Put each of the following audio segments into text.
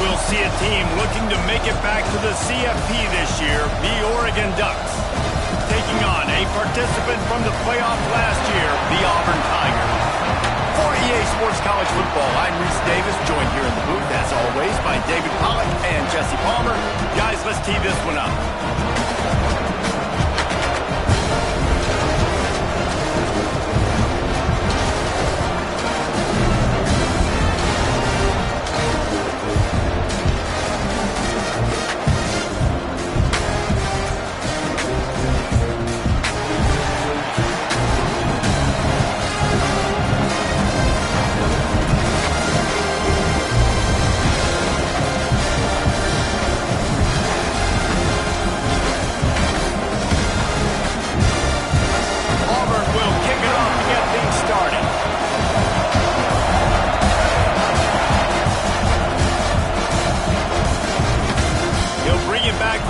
we'll see a team looking to make it back to the CFP this year, the Oregon Ducks. Taking on a participant from the playoff last year, the Auburn Tigers. For EA Sports College Football, I'm Reese Davis, joined here in the booth, as always, by David Pollack and Jesse Palmer. Guys, let's tee this one up.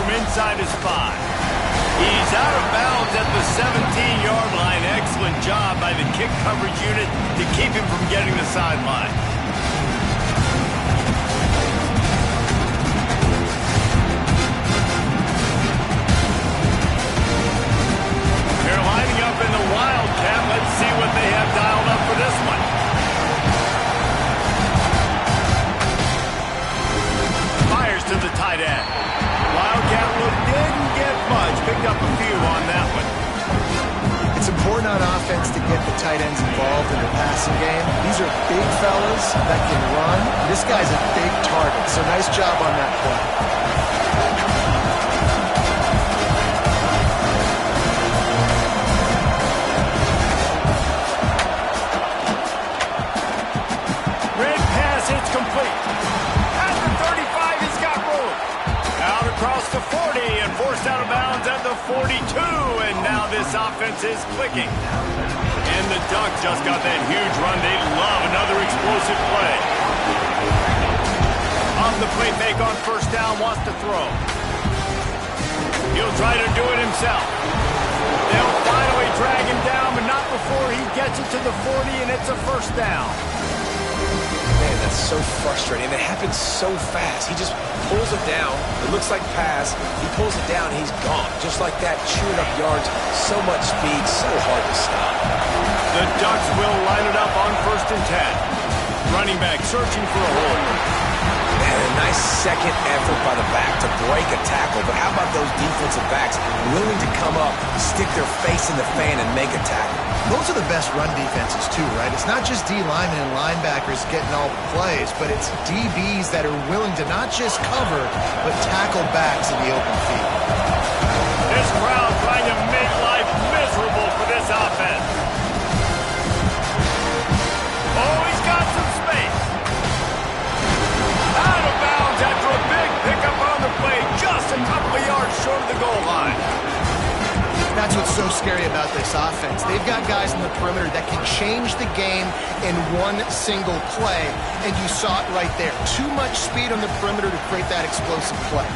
Inside his 5. He's out of bounds at the 17-yard line. Excellent job by the kick coverage unit to keep him from getting the sideline. They're lining up in the Wildcat. Let's see what they have dialed up for this one. Fires to the tight end. Wildcat look didn't get much. Picked up a few on that one. It's important on offense to get the tight ends involved in the passing game. These are big fellas that can run. This guy's a big target, so nice job on that play. Red pass, it's complete. At the 35, he's got room. Out across the 40 and forced out of bounds at the 42. And now this offense is clicking. And the Ducks just got that huge run. They love another explosive play. Off the play fake on first down, wants to throw. He'll try to do it himself. They'll finally drag him down, but not before he gets it to the 40, and it's a first down. Man, that's so frustrating. It happens so fast. He just pulls it down. It looks like pass. He pulls it down. He's gone. Just like that, chewing up yards. So much speed. So hard to stop. The Ducks will line it up on 1st and 10. Running back searching for a hole. Man, a nice second effort by the back to break a tackle. But how about those defensive backs willing to come up, stick their face in the fan, and make a tackle? Those are the best run defenses too, right? It's not just D linemen and linebackers getting all the plays, but it's DBs that are willing to not just cover, but tackle backs in the open field. This crowd trying to make life miserable for this offense. Oh, he's got some space. Out of bounds after a big pickup on the play, just a couple of yards short of the goal line. That's what's so scary about this offense. They've got guys in the perimeter that can change the game in one single play, and you saw it right there. Too much speed on the perimeter to create that explosive play.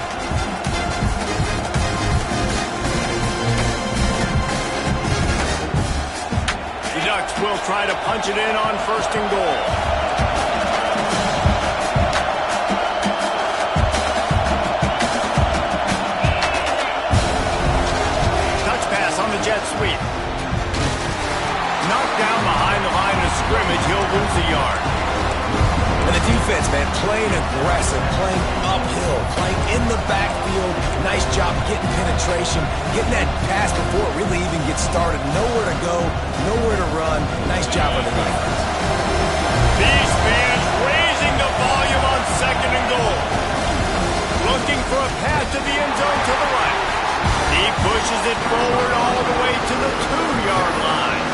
The Ducks will try to punch it in on 1st and goal. Jet sweep. Knocked down behind the line of scrimmage. He'll lose a yard. And the defense, man, playing aggressive, playing uphill, playing in the backfield. Nice job getting penetration, getting that pass before it really even gets started. Nowhere to go, nowhere to run. Nice job on the defense. These fans raising the volume on 2nd and goal. Looking for a pass to the end zone to the right. He pushes it forward all the way to the 2-yard line.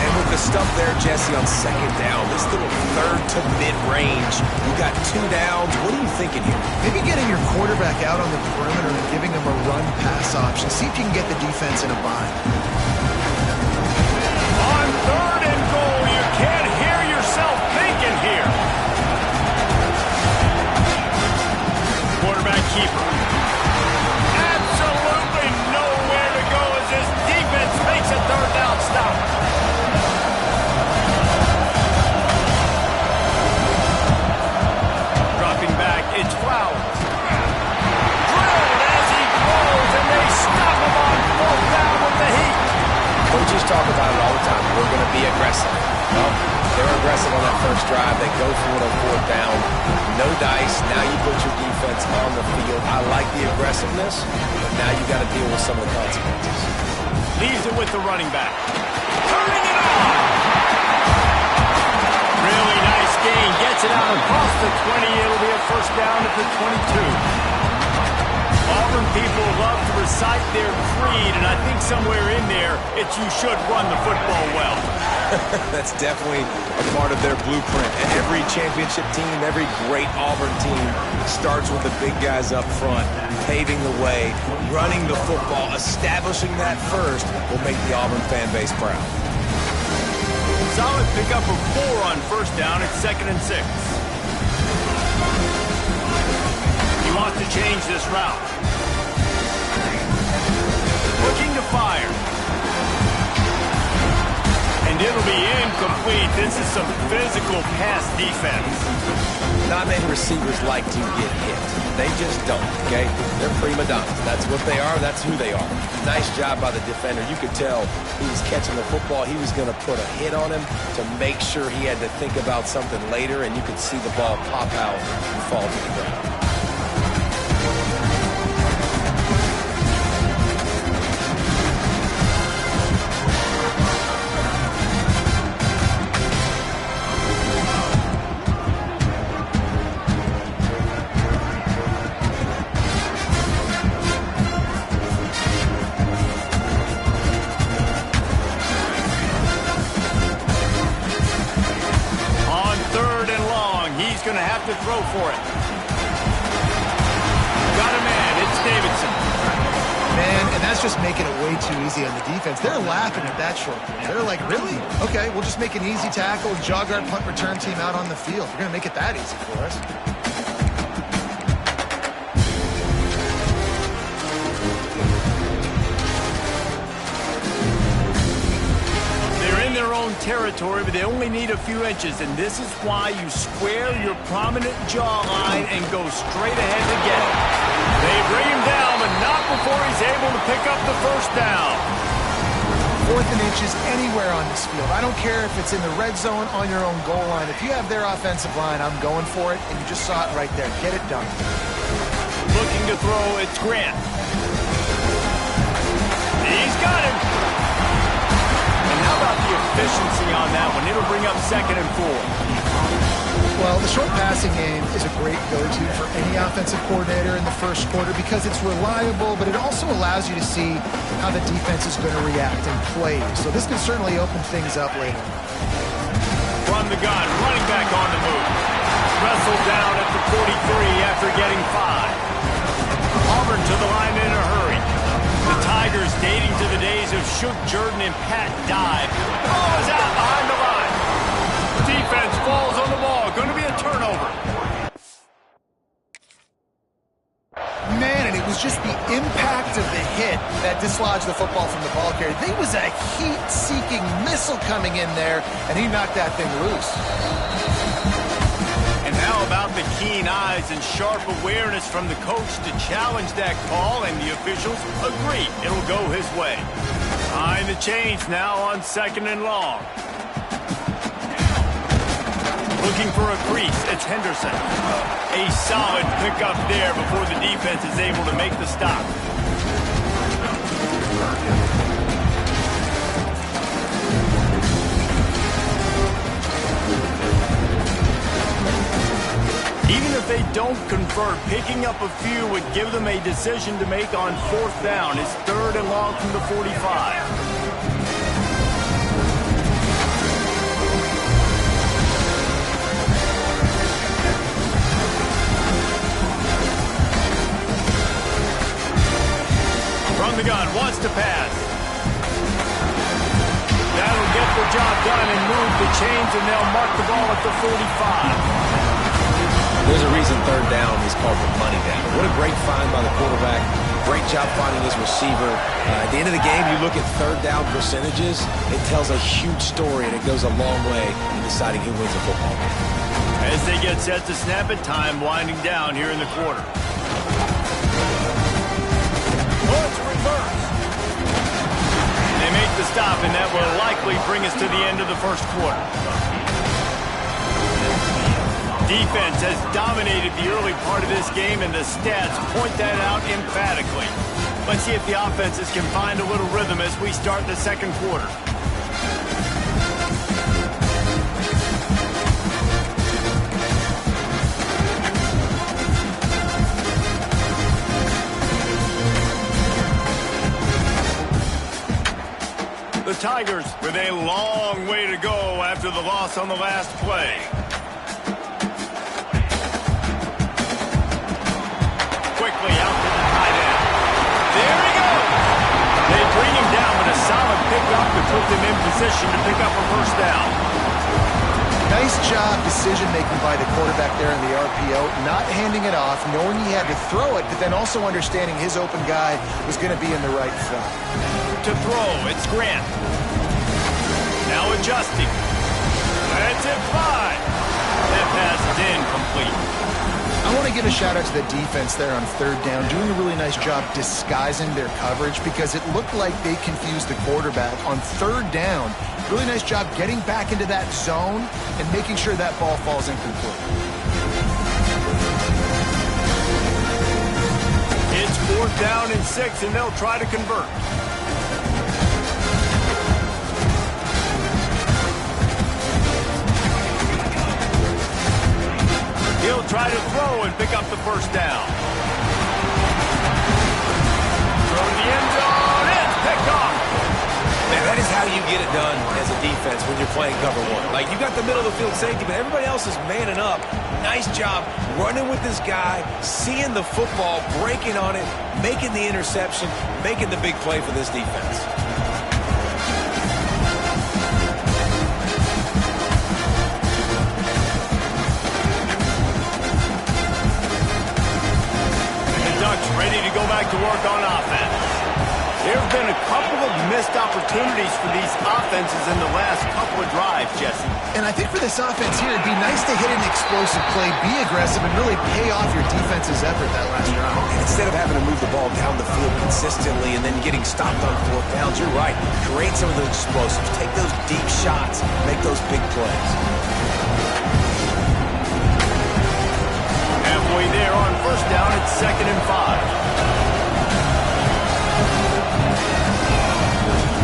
And with the stuff there, Jesse, on 2nd down, this little 3rd to mid-range, you got 2 downs. What are you thinking here? Maybe getting your quarterback out on the perimeter and giving him a run-pass option. See if you can get the defense in a bind. On 3rd and goal, you can't hear yourself thinking here. Quarterback keeper. Absolutely nowhere to go as this defense makes a 3rd down stop. Dropping back talk about it all the time. We're going to be aggressive. Well, they're aggressive on that first drive. They go for it on fourth down. No dice. Now you put your defense on the field. I like the aggressiveness, but now you got to deal with some of the consequences. Leaves it with the running back. Turning it on! Really nice gain. Gets it out across the 20. It'll be a first down at the 22. Auburn people love to recite their creed, and I think somewhere in there, it's you should run the football well. That's definitely a part of their blueprint. And every championship team, every great Auburn team starts with the big guys up front, paving the way, running the football, establishing that first will make the Auburn fan base proud. Solid pickup of 4 on first down at 2nd and 6. He wants to change this route. Looking to fire. And it'll be incomplete. This is some physical pass defense. Not many receivers like to get hit. They just don't, okay? They're prima donnas. That's what they are. That's who they are. Nice job by the defender. You could tell he was catching the football. He was going to put a hit on him to make sure he had to think about something later, and you could see the ball pop out and fall to the ground. To throw for it. Got a man. It's Davidson. Man, and that's just making it way too easy on the defense. They're laughing at that short. They're like, really? Okay, we'll just make an easy tackle, jog our punt return team out on the field. We're going to make it that easy for us. Territory, but they only need a few inches, and this is why you square your prominent jawline and go straight ahead to get it. They bring him down, but not before he's able to pick up the first down. 4th and inches anywhere on this field. I don't care if it's in the red zone, on your own goal line. If you have their offensive line, I'm going for it, and you just saw it right there. Get it done. Looking to throw, it's Grant. He's got him. How about the efficiency on that one? It'll bring up 2nd and 4. Well, the short passing game is a great go-to for any offensive coordinator in the first quarter because it's reliable, but it also allows you to see how the defense is going to react and play. So this can certainly open things up later. From the gun, running back on the move. Wrestled down at the 43 after getting 5. Auburn to the line in a hurry. The Tigers dating to the days of Shook Jordan and Pat Dye. Ball is out behind the line. Defense falls on the ball. Going to be a turnover. Man, and it was just the impact of the hit that dislodged the football from the ball carrier. There was a heat-seeking missile coming in there, and he knocked that thing loose. And how about the keen eyes and sharp awareness from the coach to challenge that call, and the officials agree it'll go his way. Behind the chains now on 2nd and long. Looking for a crease, it's Henderson. A solid pickup there before the defense is able to make the stop. Even if they don't convert, picking up a few would give them a decision to make on 4th down. It's 3rd and long from the 45. From the gun, wants to pass. That'll get the job done and move the chains, and they'll mark the ball at the 45. There's a reason 3rd down is called the money down. What a great find by the quarterback. Great job finding his receiver. At the end of the game, you look at 3rd down percentages. It tells a huge story, and it goes a long way in deciding who wins a football game. As they get set to snap it, time winding down here in the quarter. Oh, it's reversed. They make the stop, and that will likely bring us to the end of the first quarter. Defense has dominated the early part of this game, and the stats point that out emphatically. Let's see if the offenses can find a little rhythm as we start the second quarter. The Tigers with a long way to go after the loss on the last play. Quickly out to the tight end. There he goes. They bring him down, but a solid pickup to put them in position to pick up a first down. Nice job decision-making by the quarterback there in the RPO, not handing it off, knowing he had to throw it, but then also understanding his open guy was going to be in the right spot. To throw, it's Grant. Now adjusting. That's it, 5. That pass is incomplete. I want to give a shout-out to the defense there on third down, doing a really nice job disguising their coverage because it looked like they confused the quarterback on third down. Really nice job getting back into that zone and making sure that ball falls incomplete. It's 4th down and 6, and they'll try to convert. He'll try to throw and pick up the first down. Throw to the end zone. It's picked off. Man, that is how you get it done as a defense when you're playing cover one. Like, you got the middle of the field safety, but everybody else is manning up. Nice job running with this guy, seeing the football, breaking on it, making the interception, making the big play for this defense. Ready to go back to work on offense. There have been a couple of missed opportunities for these offenses in the last couple of drives, Jesse. And I think for this offense here, it'd be nice to hit an explosive play, be aggressive, and really pay off your defense's effort that last round. And instead of having to move the ball down the field consistently and then getting stopped on 4th downs, you're right. Create some of those explosives. Take those deep shots. Make those big plays. Halfway there on first down, it's 2nd and 5.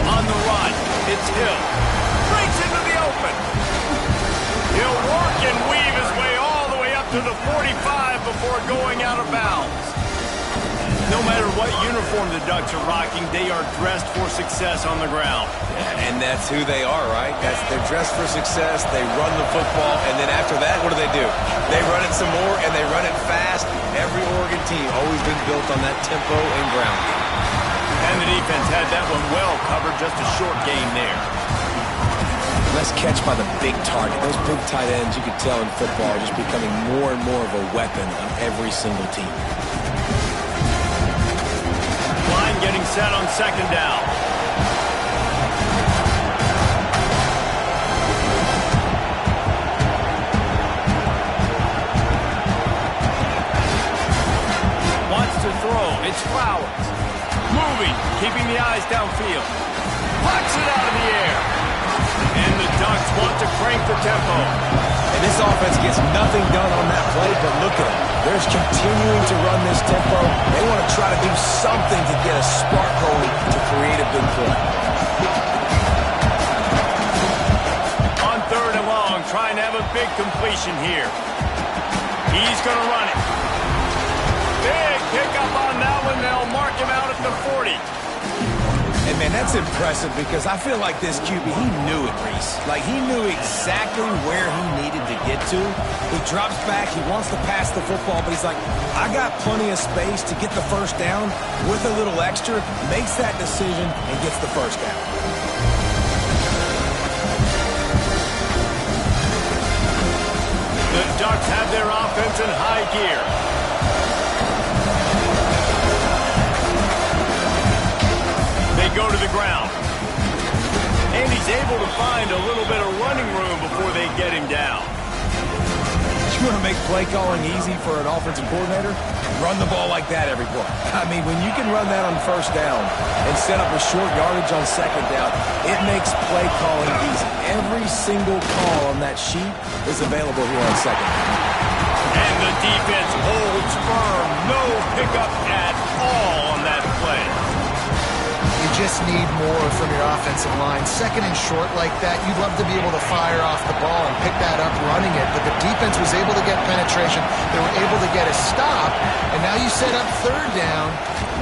On the run, it's Hill. Breaks into the open. He'll work and weave his way all the way up to the 45 before going out of bounds. No matter what uniform the Ducks are rocking, they are dressed for success on the ground. And that's who they are, right? They're dressed for success. They run the football, and then after that, what do? They run it some more, and they run it fast. Every Oregon team always been built on that tempo and ground game. And the defense had that one well covered, just a short gain there. Nice catch by the big target. Those big tight ends, you could tell in football, are just becoming more and more of a weapon on every single team. Line getting set on 2nd down. Wants to throw. It's Flowers. Moving, keeping the eyes downfield. Blocks it out of the air. And the Ducks want to crank the tempo. And this offense gets nothing done on that play, but look at them. They're just continuing to run this tempo. They want to try to do something to get a spark going to create a big play. On 3rd and long, trying to have a big completion here. He's going to run it. Big pickup on that one. They'll mark him out at the 40. And, man, that's impressive because I feel like this QB, he knew it, Reese. Like, he knew exactly where he needed to get to. He drops back. He wants to pass the football, but he's like, I got plenty of space to get the first down with a little extra, makes that decision, and gets the first down. The Ducks have their offense in high gear. They go to the ground. And he's able to find a little bit of running room before they get him down. You want to make play calling easy for an offensive coordinator? Run the ball like that every play. I mean, when you can run that on first down and set up a short yardage on second down, it makes play calling easy. Every single call on that sheet is available here on second down. And the defense holds firm. No pickup at all on that play. You just need more from your offensive line. Second and short like that, you'd love to be able to fire off the ball and pick that up running it, but the defense was able to get penetration. They were able to get a stop, and now you set up third down.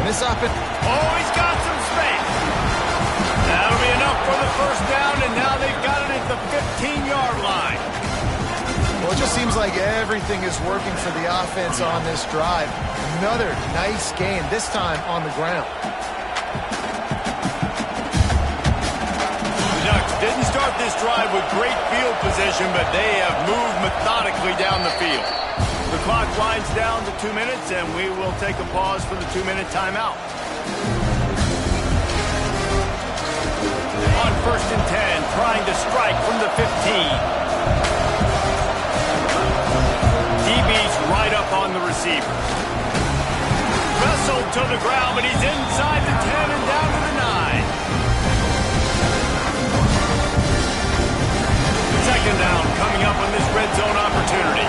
And this offense... Oh, he's got some space. That'll be enough for the first down, and now they've got it at the 15-yard line. Well, it just seems like everything is working for the offense on this drive. Another nice game, this time on the ground. Didn't start this drive with great field position, but they have moved methodically down the field. The clock winds down to 2 minutes, and we will take a pause for the 2-minute timeout. On 1st and 10, trying to strike from the 15. DB's right up on the receiver. Wrestled to the ground, but he's inside the 10 and down to the 9. Second down coming up on this red zone opportunity.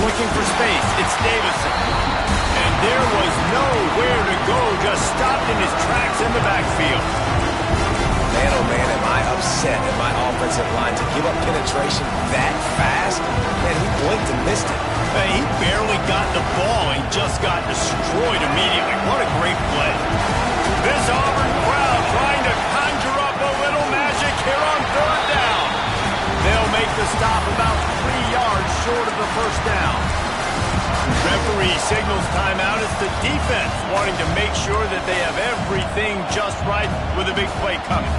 Looking for space. It's Davison. And there was nowhere to go. Just stopped in his tracks in the backfield. Man, oh man, am I upset at my offensive line to give up penetration that fast? Man, he blinked and missed it. He barely got the ball and just got destroyed immediately. What a great play. This Auburn crowd trying to conjure up a little magic here on third down. They'll make the stop about 3 yards short of the first down. Referee signals timeout. It's the defense wanting to make sure that they have everything just right with a big play coming.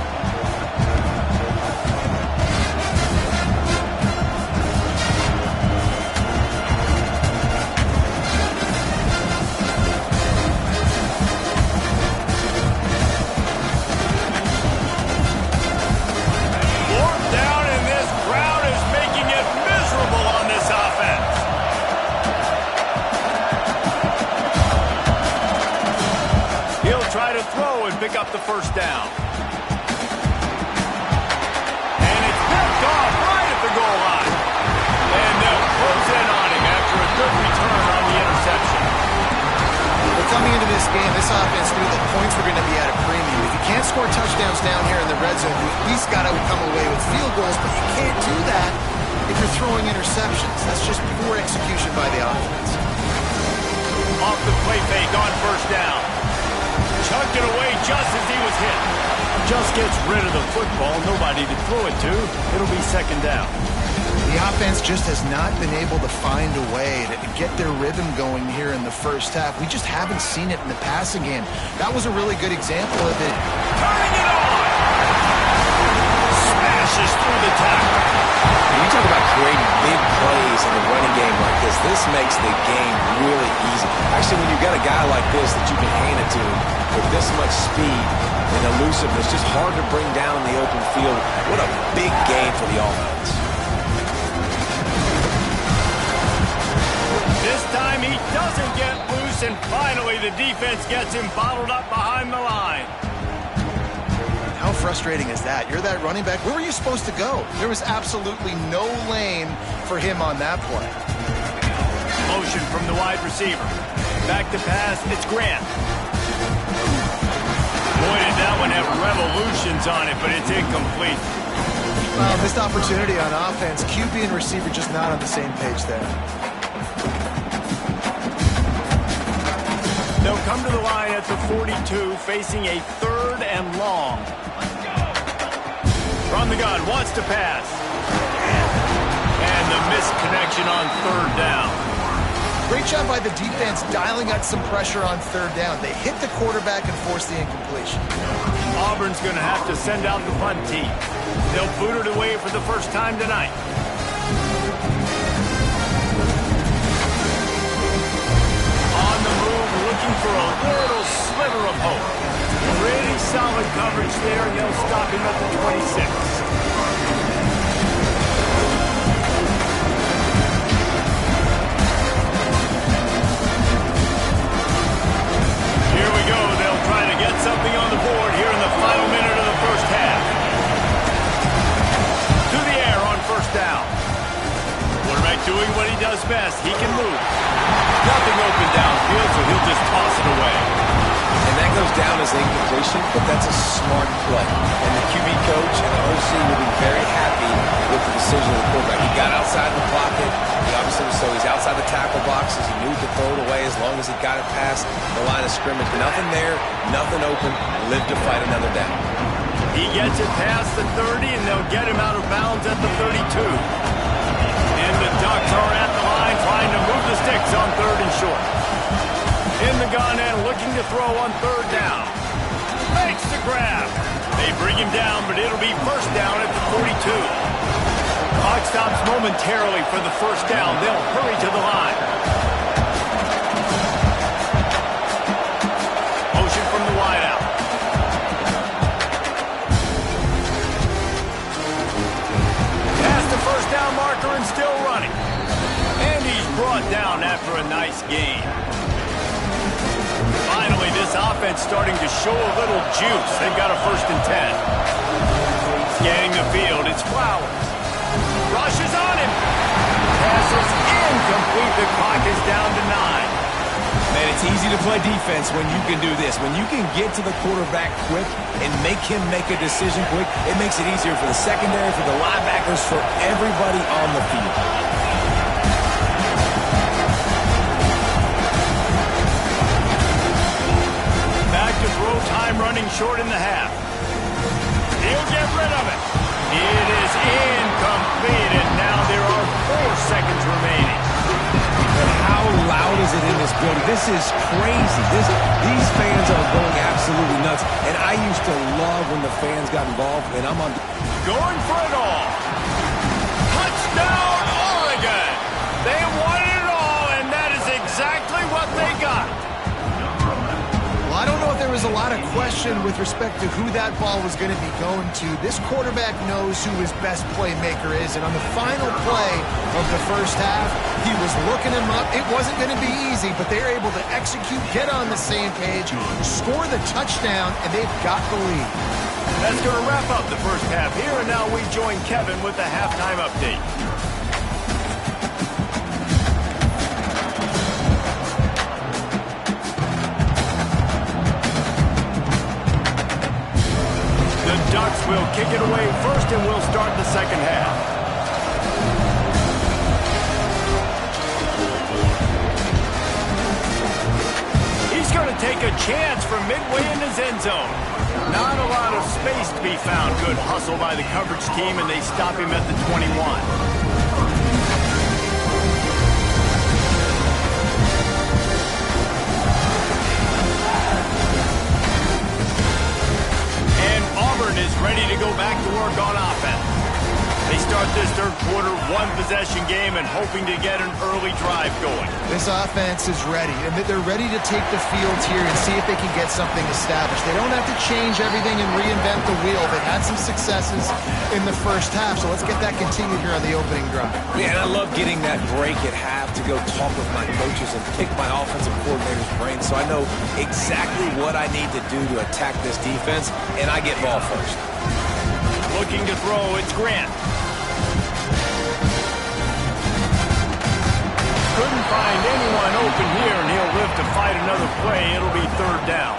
Pick up the first down. And it's picked off right at the goal line. And they'll close in on him after a good return on the interception. Well, coming into this game, this offense knew that points were going to be at a premium. If you can't score touchdowns down here in the red zone, you at least got to come away with field goals, but you can't do that if you're throwing interceptions. That's just poor execution by the offense. Off the play fake on first down. Chucked it away just as he was hit. Just gets rid of the football. Nobody to throw it to. It'll be second down. The offense just has not been able to find a way to get their rhythm going here in the first half. We just haven't seen it in the passing game. That was a really good example of it. Turning it on! Smashes through the tackle. When you talk about creating big plays in a running game like this makes the game really easy. Actually, when you've got a guy like this that you can hand it to with this much speed and elusiveness, just hard to bring down in the open field. What a big game for the offense. This time he doesn't get loose, and finally the defense gets him bottled up behind the line. How frustrating is that? You're that running back. Where were you supposed to go? There was absolutely no lane for him on that play. Motion from the wide receiver. Back to pass, it's Grant. Boy, did that one have revolutions on it, but it's incomplete. Missed opportunity on offense. QB and receiver just not on the same page there. They'll come to the line at the 42, facing a 3rd and long. From the gun, wants to pass. And the missed connection on 3rd down. Great job by the defense dialing out some pressure on 3rd down. They hit the quarterback and forced the incompletion. Auburn's going to have to send out the punt team. They'll boot it away for the first time tonight. On the move, looking for a little sliver of hope. Pretty solid coverage there, and they'll stop him at the 26. toss it away. And that goes down as an incompletion, but that's a smart play. And the QB coach and the OC will be very happy with the decision of the quarterback. He got outside the pocket. He obviously so he's outside the tackle boxes. He knew to throw it away as long as he got it past the line of scrimmage. Nothing there, nothing open. Live to fight another down. He gets it past the 30, and they'll get him out of bounds at the 32. And the Ducks are at the line trying to move the sticks on 3rd and short. In the gun and looking to throw on 3rd down. Makes the grab. They bring him down, but it'll be 1st down at the 42. Clock stops momentarily for the 1st down. They'll hurry to the line. Motion from the wideout. Past the 1st down marker and still running. And he's brought down after a nice gain. Finally, this offense starting to show a little juice. They've got a 1st and 10. Scanning the field, it's Flowers. Rushes on him. Pass is incomplete. The clock is down to 9. Man, it's easy to play defense when you can do this. When you can get to the quarterback quick and make him make a decision quick, it makes it easier for the secondary, for the linebackers, for everybody on the field. Throw time running short in the half. He'll get rid of it. It is incomplete, and now there are 4 seconds remaining. But how loud is it in this building? This is crazy. These fans are going absolutely nuts, and I used to love when the fans got involved, and I'm on. Going for it all. Touchdown, Oregon. They wanted it all, and that is exactly what they got. I don't know if there was a lot of question with respect to who that ball was going to be going to. This quarterback knows who his best playmaker is, and on the final play of the 1st half, he was looking him up. It wasn't going to be easy, but they're able to execute, get on the same page, score the touchdown, and they've got the lead. That's going to wrap up the 1st half here, and now we join Kevin with the halftime update. Ducks will kick it away first, and we'll start the 2nd half. He's going to take a chance from midway in his end zone. Not a lot of space to be found. Good hustle by the coverage team, and they stop him at the 21. Is ready to go back to work on offense. They start this 3rd quarter 1-possession game and hoping to get an early drive going. This offense is ready, and they're ready to take the field here and see if they can get something established. They don't have to change everything and reinvent the wheel. They've had some successes in the 1st half, so let's get that continued here on the opening drive. Yeah, and I love getting that break at half to go talk with my coaches and pick my offensive coordinator's brain so I know exactly what I need to do to attack this defense, and I get ball first. Looking to throw, it's Grant. Couldn't find anyone open here, and he'll live to fight another play. It'll be 3rd down.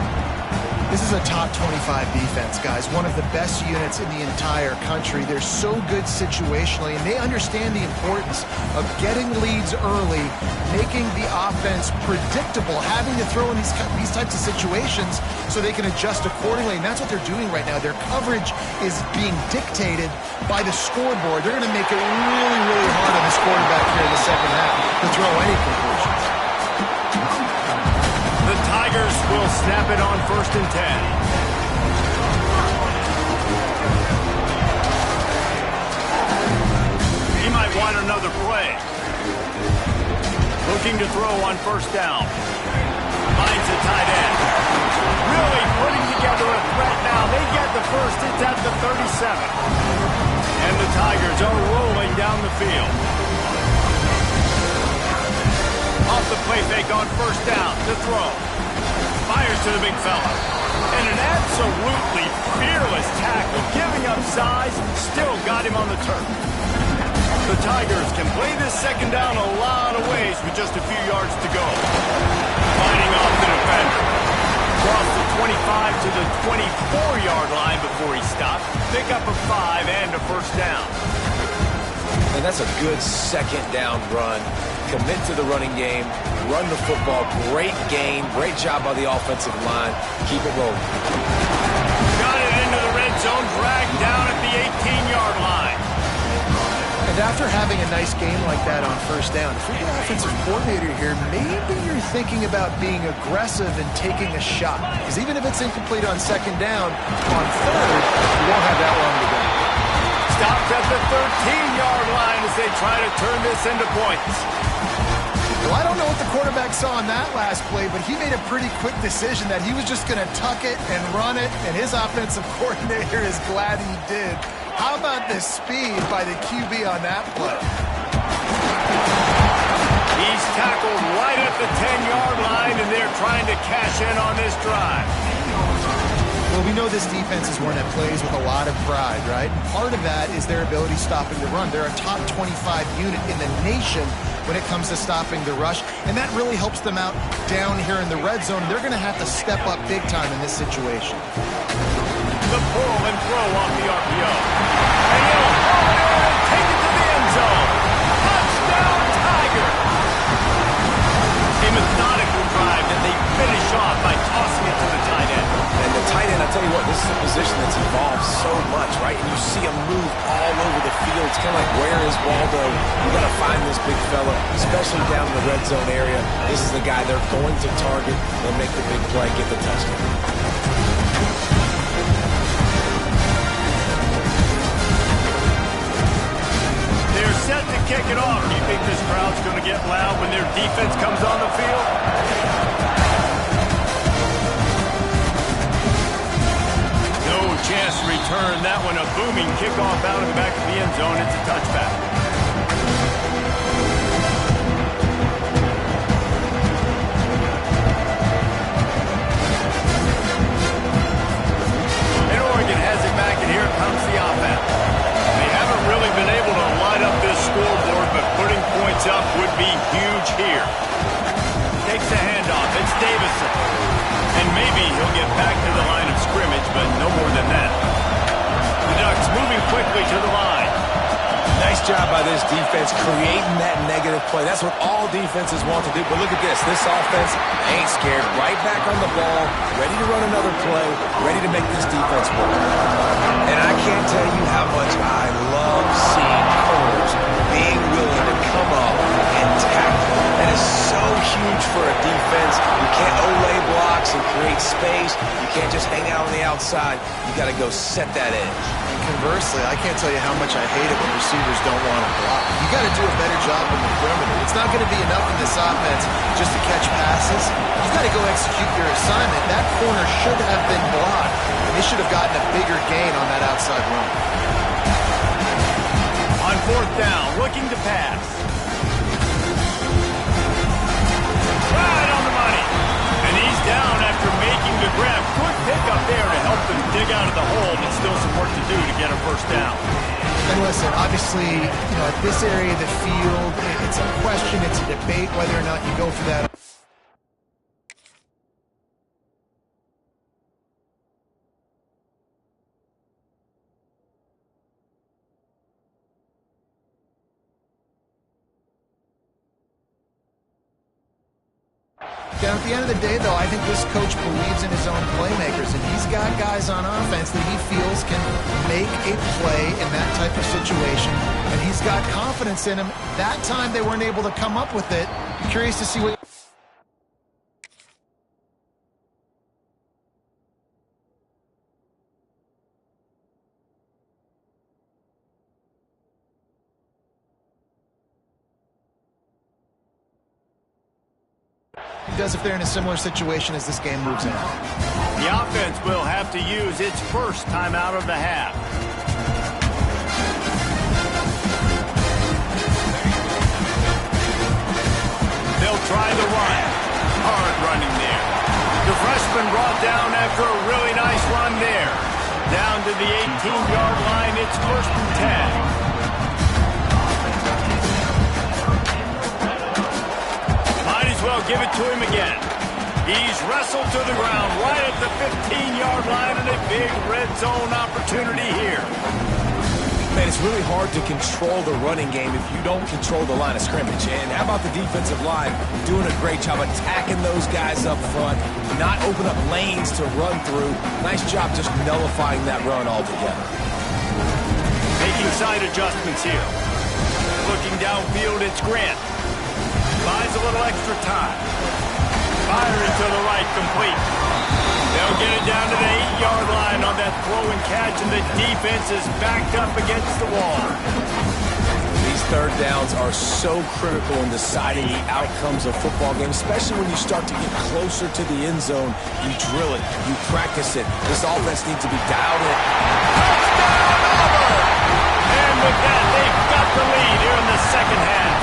This is a top 25 defense, guys. One of the best units in the entire country. They're so good situationally, and they understand the importance of getting leads early, making the offense predictable, having to throw in these types of situations so they can adjust accordingly, and that's what they're doing right now. Their coverage is being dictated by the scoreboard. They're going to make it really, really hard on this quarterback here in the 2nd half to throw any conclusions. The Tigers will snap it on 1st and 10. He might want another play. Looking to throw on 1st down. Finds the tight end. Really putting together a threat now. They get the 1st. It's at the 37. And the Tigers are rolling down the field. Off the play fake on 1st down to throw. Fires to the big fella. And an absolutely fearless tackle. Giving up size, still got him on the turf. The Tigers can play this second down a lot of ways with just a few yards to go. Fighting off the defender. Cross the 25 to the 24-yard line before he stopped. Pick up a 5 and a first down. And that's a good second down run. Commit to the running game. Run the football. Great gain. Great job by the offensive line. Keep it rolling. Got it into the red zone. Dragged down at the 18-yard line. And after having a nice game like that on first down, if you're the offensive coordinator here, maybe you're thinking about being aggressive and taking a shot. Because even if it's incomplete on second down, on third, you won't have that long to go. Stopped at the 13-yard line as they try to turn this into points. Well, I don't know what the quarterback saw on that last play, but he made a pretty quick decision that he was just going to tuck it and run it, and his offensive coordinator is glad he did. How about the speed by the QB on that play? He's tackled right at the 10-yard line, and they're trying to cash in on this drive. Well, we know this defense is one that plays with a lot of pride, right? And part of that is their ability stopping the run. They're a top 25 unit in the nation when it comes to stopping the rush, and that really helps them out down here in the red zone. They're going to have to step up big time in this situation. The pull and throw off the RPO. And he'll haul it in and take it to the end zone. Touchdown, Tiger! A methodical drive that they finish off by tossing it to the tight end. And the tight end, I tell you what, this is a position that's evolved so much, right? And you see him move all over the field. It's kind of like, where is Waldo? You got to find this big fella, especially down in the red zone area. This is the guy they're going to target and make the big play, get the touchdown. They're set to kick it off. Do you think this crowd's going to get loud when their defense comes on the field? No chance to return that one. A booming kickoff out of the back of the end zone. It's a touchback. And Oregon has it back, and here comes the offense. They haven't really been able to light up this scoreboard, but putting points up would be huge here. Takes the handoff. It's Davison. And maybe he'll get back to the line of scrimmage, but no more than that. The Ducks moving quickly to the line. Nice job by this defense creating that negative play. That's what all defenses want to do. But look at this. This offense ain't scared. Right back on the ball, ready to run another play, ready to make this defense work. And I can't tell you how much I love seeing corners being willing to come up and tackle. That is so huge for a defense. You can't olay blocks and create space. You can't just hang out on the outside. You got to go set that edge. And conversely, I can't tell you how much I hate it when receivers don't want to block. You got to do a better job in the perimeter. It's not going to be enough in this offense just to catch passes. You got to go execute your assignment. That corner should have been blocked. They should have gotten a bigger gain on that outside run. On fourth down, looking to pass. Right on the money. And he's down after making the grab. Good pickup there to help them dig out of the hole, but still some work to do to get a first down. And listen, obviously, at this area of the field, it's a question, it's a debate whether or not you go for that. Down at the end of the day, though, I think this coach believes in his own playmakers, and he's got guys on offense that he feels can make a play in that type of situation, and he's got confidence in him. That time they weren't able to come up with it. I'm curious to see what... does if they're in a similar situation as this game moves on. The offense will have to use its first timeout of the half. They'll try the run. Hard running there. The freshman brought down after a really nice run there. Down to the 18-yard line, it's 1st and 10. give it to him again. He's wrestled to the ground right at the 15-yard line, and a big red zone opportunity here. Man, it's really hard to control the running game if you don't control the line of scrimmage. And how about the defensive line doing a great job attacking those guys up front, not open up lanes to run through. Nice job just nullifying that run altogether. Making side adjustments here. Looking downfield, it's Grant. Buys a little extra time. Firing to the right, complete. They'll get it down to the 8-yard line on that throw and catch, and the defense is backed up against the wall. These third downs are so critical in deciding the outcomes of football games, especially when you start to get closer to the end zone. You drill it, you practice it. This offense needs to be dialed in. Touchdown, Auburn! And with that, they've got the lead here in the second half.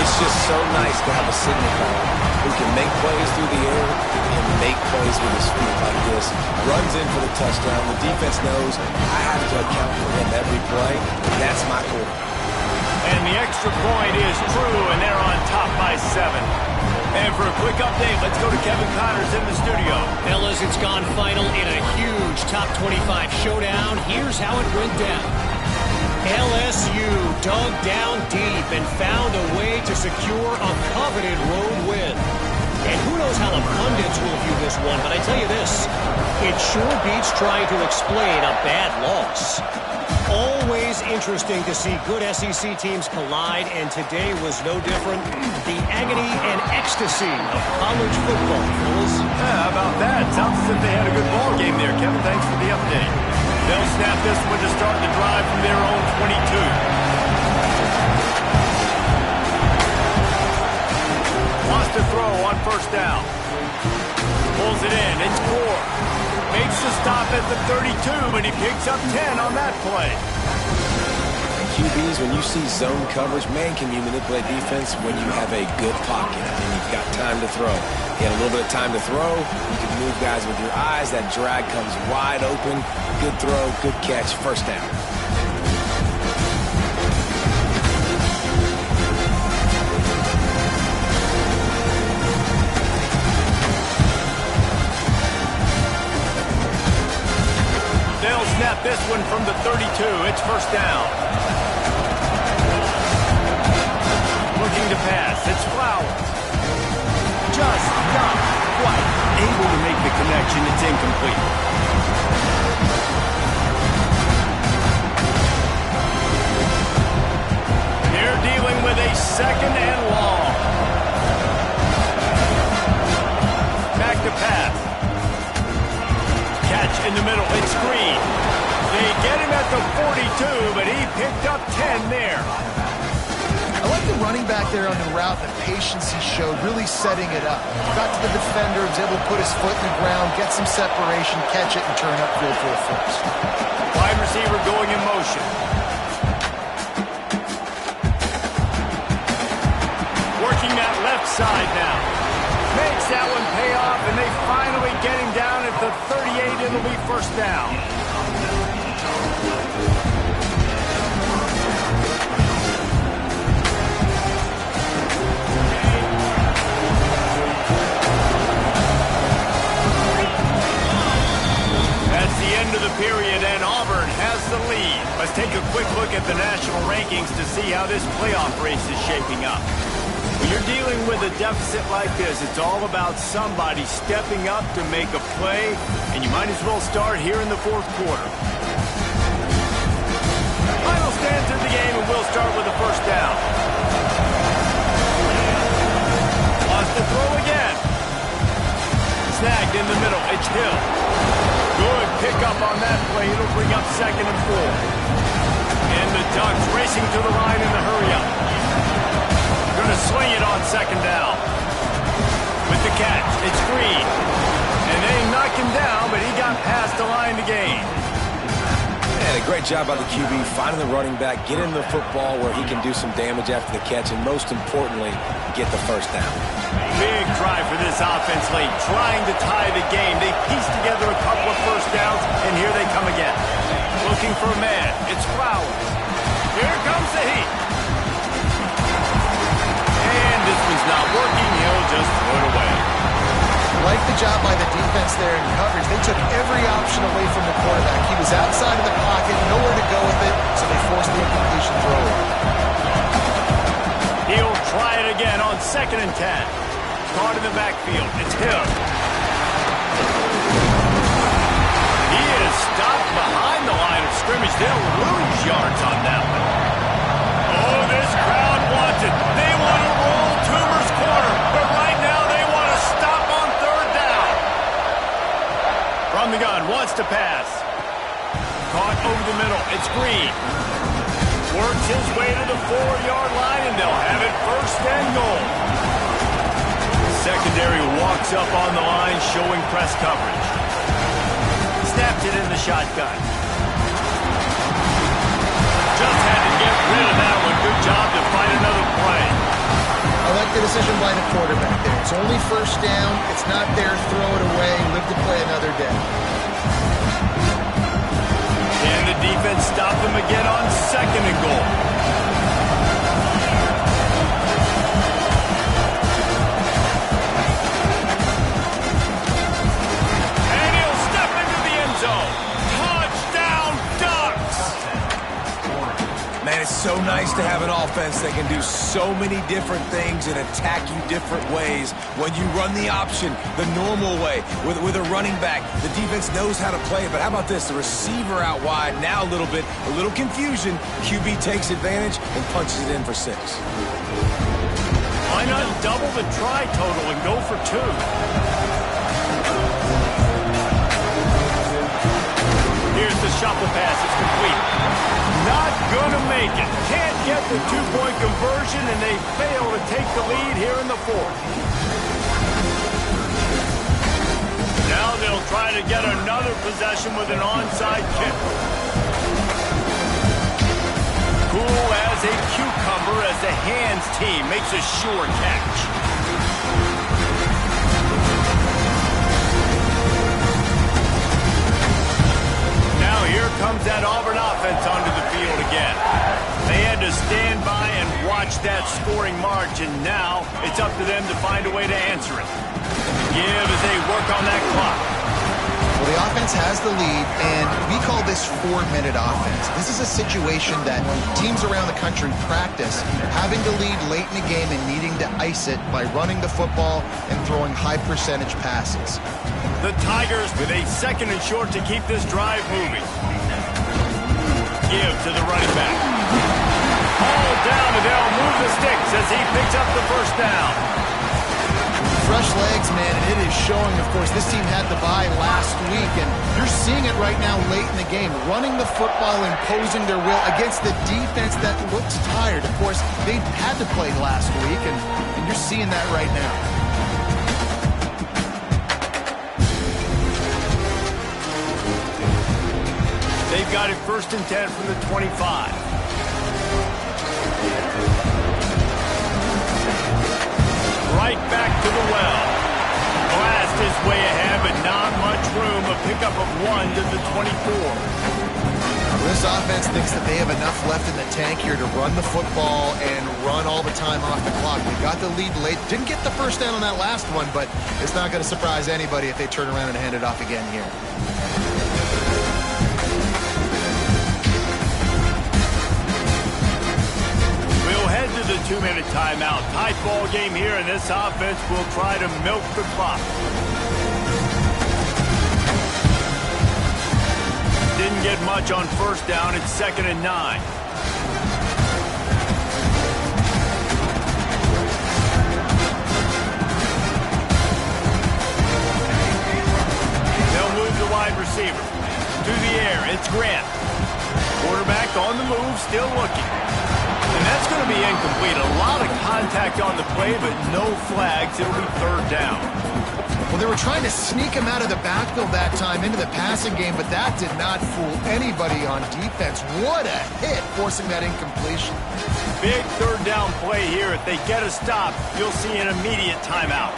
It's just so nice to have a signal caller who can make plays through the air and make plays with his feet like this. Runs in for the touchdown. The defense knows I have to account for him every play. That's my quarter. And the extra point is true, and they're on top by 7. And for a quick update, let's go to Kevin Connors in the studio. Fellas, it's gone final in a huge top 25 showdown. Here's how it went down. LSU dug down deep and found a way to secure a coveted road win. And who knows how the pundits will view this one, but I tell you this, it sure beats trying to explain a bad loss. Always interesting to see good SEC teams collide, and today was no different. The agony and ecstasy of college football, fellas. How about that? Sounds as if they had a good ball game there. Kevin, thanks for the update. They'll snap this one to start the drive from their own 22. Wants to throw on first down. Pulls it in. It's Gore. Makes the stop at the 32, but he picks up 10 on that play. QBs, when you see zone coverage, man, can you manipulate defense when you have a good pocket and you've got time to throw. You had a little bit of time to throw. You can move guys with your eyes. That drag comes wide open. Good throw, good catch, first down. They'll snap this one from the 32. It's first down. Looking to pass. It's Flowers. Just not quite able to make the connection. It's incomplete. They're dealing with a second and long. Back to pass. Catch in the middle. It's Green. They get him at the 42, but he picked up 10 there. I like the running back there on the route, the patience he showed, really setting it up. Got to the defender, was able to put his foot in the ground, get some separation, catch it, and turn upfield for a first. Wide receiver going in motion. Working that left side now. Makes that one pay off, and they finally get him down at the 38. It'll be first down. That's the end of the period, and Auburn has the lead. Let's take a quick look at the national rankings to see how this playoff race is shaping up. When you're dealing with a deficit like this, it's all about somebody stepping up to make a play, and you might as well start here in the fourth quarter. Final stands of the game, and we'll start with the first down. Wants to throw again. Snagged in the middle. It's Hill. Good pickup on that play. It'll bring up second and 4. And the Ducks racing to the line in the hurry-up. Going to swing it on second down. With the catch, it's Green. And they knock him down, but he got past the line to gain. And a great job by the QB, finding the running back, getting the football where he can do some damage after the catch, and most importantly, get the first down. Big drive for this offense late, trying to tie the game. They pieced together a couple of first downs, and here they come again. Looking for a man. It's Flowers. Here comes the heat. And this one's not working. He'll just throw it away. Like the job by the defense there in coverage. They took every option away from the quarterback. He was outside of the pocket, nowhere to go with it, so they forced the incompletion throw. He'll try it again on 2nd and 10. Caught in the backfield. It's Hill. He is stopped behind the line of scrimmage. They'll lose yards on that one. Oh, this crowd wants it. They want to roll Toomer's corner, but right now they want to stop on 3rd down. From the gun, wants to pass. Caught over the middle. It's Green. Works his way to the 4-yard line, and they'll have it 1st and goal. Secondary walks up on the line, showing press coverage. Snaps it in the shotgun. Just had to get rid of that one. Good job to find another play. I like the decision by the quarterback there. It's only 1st down. It's not there. Throw it away. Live to play another day. And the defense stopped them again on 2nd and goal. And he'll step into the end zone. Touchdown, Ducks! Man, it's so nice to have an offense that can do so many different things and attack you different ways. When you run the option the normal way with a running back, the defense knows how to play it. But how about this? The receiver out wide, now a little confusion. QB takes advantage and punches it in for 6. Why not double the try total and go for 2? Here's the shuffle pass. It's complete. Not gonna make it. Can't get the 2-point conversion, and they fail to take the lead here in the 4th. Now they'll try to get another possession with an onside kick. Cool as a cucumber as the hands team makes a sure catch. Now here comes that Auburn offense onto the field again. They had to stand by and watch that scoring march, and now it's up to them to find a way to answer it. Give as they work on that clock. Well, the offense has the lead, and we call this 4-minute offense. This is a situation that teams around the country practice, having to lead late in the game and needing to ice it by running the football and throwing high-percentage passes. The Tigers with a 2nd and short to keep this drive moving. Give to the running back. All down, and they'll move the sticks as he picks up the 1st down. Fresh legs, man, and it is showing, of course, this team had the bye last week, and you're seeing it right now late in the game, running the football, imposing their will against the defense that looks tired. Of course, they had to play last week, and you're seeing that right now. They've got it 1st and 10 from the 25. Right back to the well. Blast his way ahead, but not much room. A pickup of 1 to the 24. This offense thinks that they have enough left in the tank here to run the football and run all the time off the clock. They got the lead late. Didn't get the 1st down on that last one, but it's not going to surprise anybody if they turn around and hand it off again here. The 2-minute timeout. Tight ball game here, and this offense will try to milk the clock. Didn't get much on 1st down. It's 2nd and 9. They'll move the wide receiver. To the air, it's Grant. Quarterback on the move, still looking. And that's going to be incomplete. A lot of contact on the play, but no flags. It'll be 3rd down. Well, they were trying to sneak him out of the backfield that time into the passing game, but that did not fool anybody on defense. What a hit, forcing that incompletion. Big 3rd down play here. If they get a stop, you'll see an immediate timeout.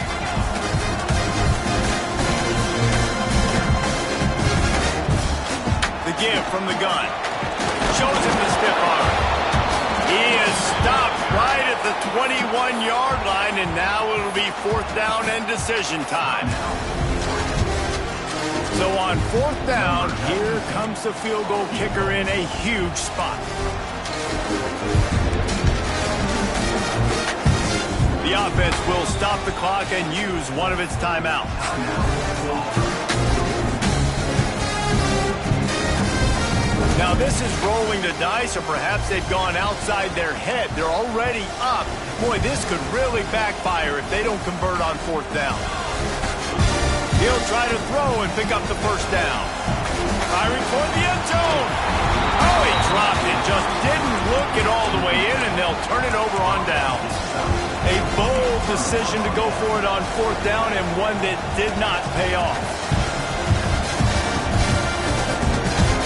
The give from the gun. Shows him the stiff arm. He He is stopped right at the 21-yard line, and now it'll be 4th down and decision time. So on 4th down, here comes the field goal kicker in a huge spot. The offense will stop the clock and use one of its timeouts. Now this is rolling the dice, or perhaps they've gone outside their head. They're already up. Boy, this could really backfire if they don't convert on 4th down. He'll try to throw and pick up the 1st down. Firing toward the end zone. Oh, he dropped it. Just didn't look it all the way in, and they'll turn it over on downs. A bold decision to go for it on 4th down, and one that did not pay off.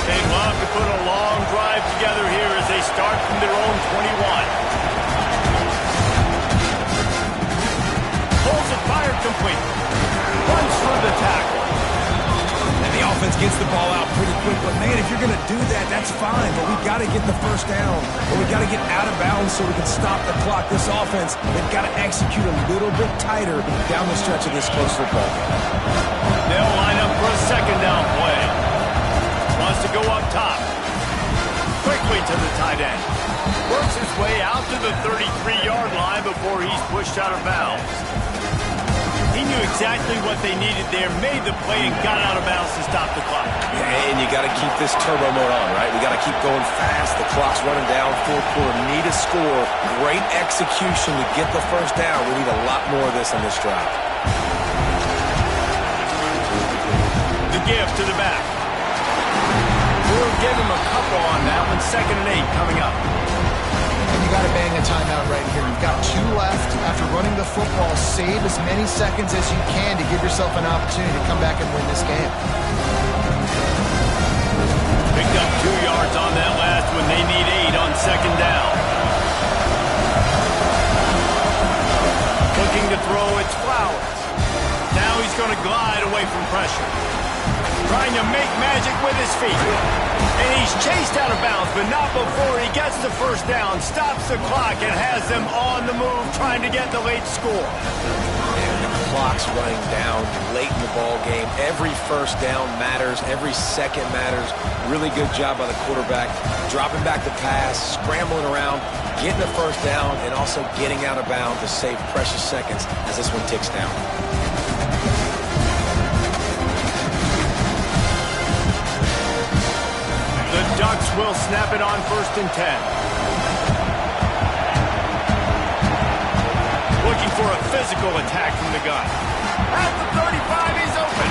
They'd love to put a long drive together here as they start from their own 21. Pulls it, fired complete. Runs through the tackle. And the offense gets the ball out pretty quick. But, man, if you're going to do that, that's fine. But we've got to get the 1st down. Or we've got to get out of bounds so we can stop the clock. This offense, they've got to execute a little bit tighter down the stretch of this close football game. They'll line up for a 2nd down play. Wants to go up top. Quickly to the tight end. Works his way out to the 33-yard line before he's pushed out of bounds. He knew exactly what they needed there, made the play, and got out of bounds to stop the clock. Yeah, and you got to keep this turbo mode on, right? We got to keep going fast. The clock's running down. 4th quarter, need a score. Great execution to get the 1st down. We need a lot more of this on this drive. The give to the back. We'll give him a couple on that one. 2nd and 8 coming up. And you got to bang a timeout right here. You've got 2 left. After running the football, save as many seconds as you can to give yourself an opportunity to come back and win this game. Picked up 2 yards on that last one. They need 8 on 2nd down. Looking to throw, it's Flowers. Now he's going to glide away from pressure. Trying to make magic with his feet. And he's chased out of bounds, but not before he gets the 1st down, stops the clock, and has them on the move trying to get the late score. And the clock's running down late in the ball game. Every 1st down matters. Every second matters. Really good job by the quarterback. Dropping back the pass, scrambling around, getting the 1st down, and also getting out of bounds to save precious seconds as this one ticks down. The Ducks will snap it on 1st and 10. Looking for a physical attack from the gun. At the 35, he's open.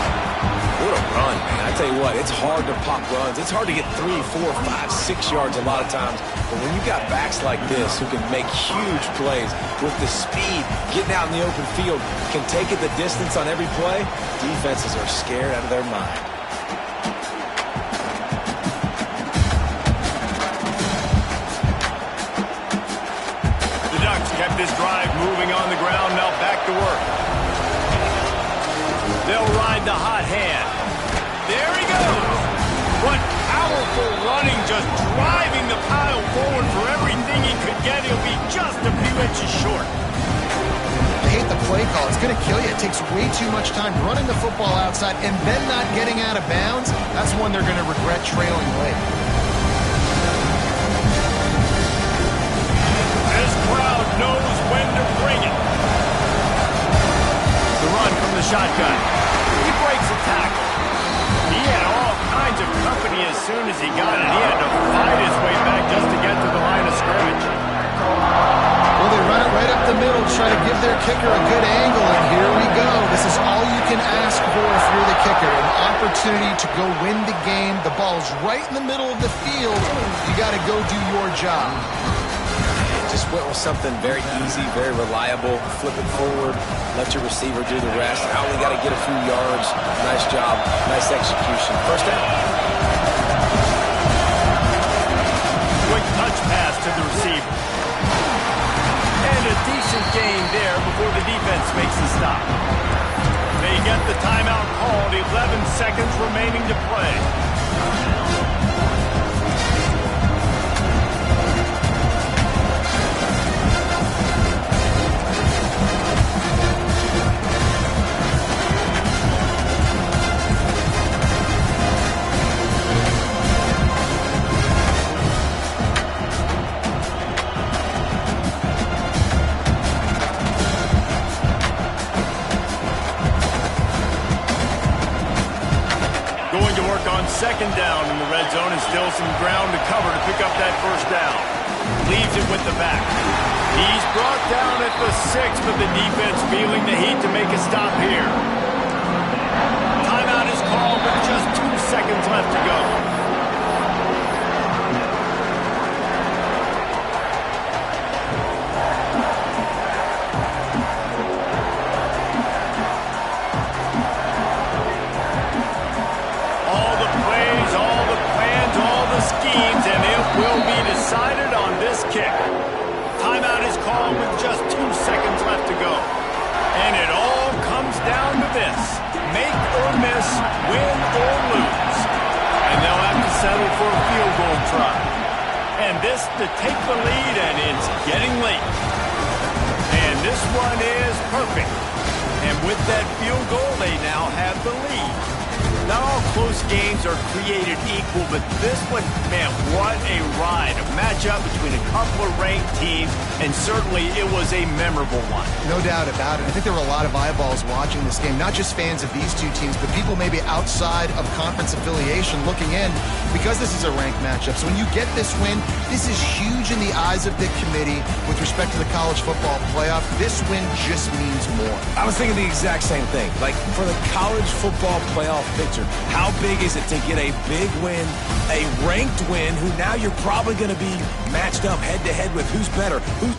What a run, man. I tell you what, it's hard to pop runs. It's hard to get 3, 4, 5, 6 yards a lot of times. But when you got backs like this who can make huge plays with the speed, getting out in the open field, can take it the distance on every play, defenses are scared out of their mind. Kept this drive moving on the ground, now back to work. They'll ride the hot hand. There he goes. What powerful running, just driving the pile forward for everything he could get. He'll be just a few inches short. I hate the play call. It's going to kill you. It takes way too much time running the football outside and then not getting out of bounds. That's one they're going to regret trailing late. This crowd knows when to bring it. The run from the shotgun. He breaks a tackle. He had all kinds of company as soon as he got it. He had to fight his way back just to get to the line of scrimmage. Well, they run it right up the middle, try to give their kicker a good angle, and here we go. This is all you can ask for if you're the kicker, an opportunity to go win the game. The ball's right in the middle of the field. You got to go do your job. Just went with something very easy, very reliable. Flip it forward, let your receiver do the rest. I only got to get a few yards. Nice job, nice execution. 1st down. Quick touch pass to the receiver. And a decent gain there before the defense makes the stop. They get the timeout called, 11 seconds remaining to play. Going to work on second down in the red zone and still some ground to cover to pick up that first down. Leaves it with the back. He's brought down at the 6, but the defense feeling the heat to make a stop here. Timeout is called with just 2 seconds left to go. And it will be decided on this kick. Timeout is called with just 2 seconds left to go. And it all comes down to this. Make or miss, win or lose. And they'll have to settle for a field goal try. And this to take the lead, and it's getting late. And this one is perfect. And with that field goal, they now have the lead. Not all close games are created equal, but this one, man, what a ride. A matchup between a couple of ranked teams, and certainly it was a memorable one. No doubt about it. I think there were a lot of eyeballs watching this game, not just fans of these two teams, but people maybe outside of conference affiliation looking in because this is a ranked matchup. So when you get this win, this is huge in the eyes of the committee with respect to the college football playoff. This win just means more. I was thinking the exact same thing. Like, for the college football playoff picture, how big is it to get a big win, a ranked win, who now you're probably going to be matched up head-to-head with who's better, who's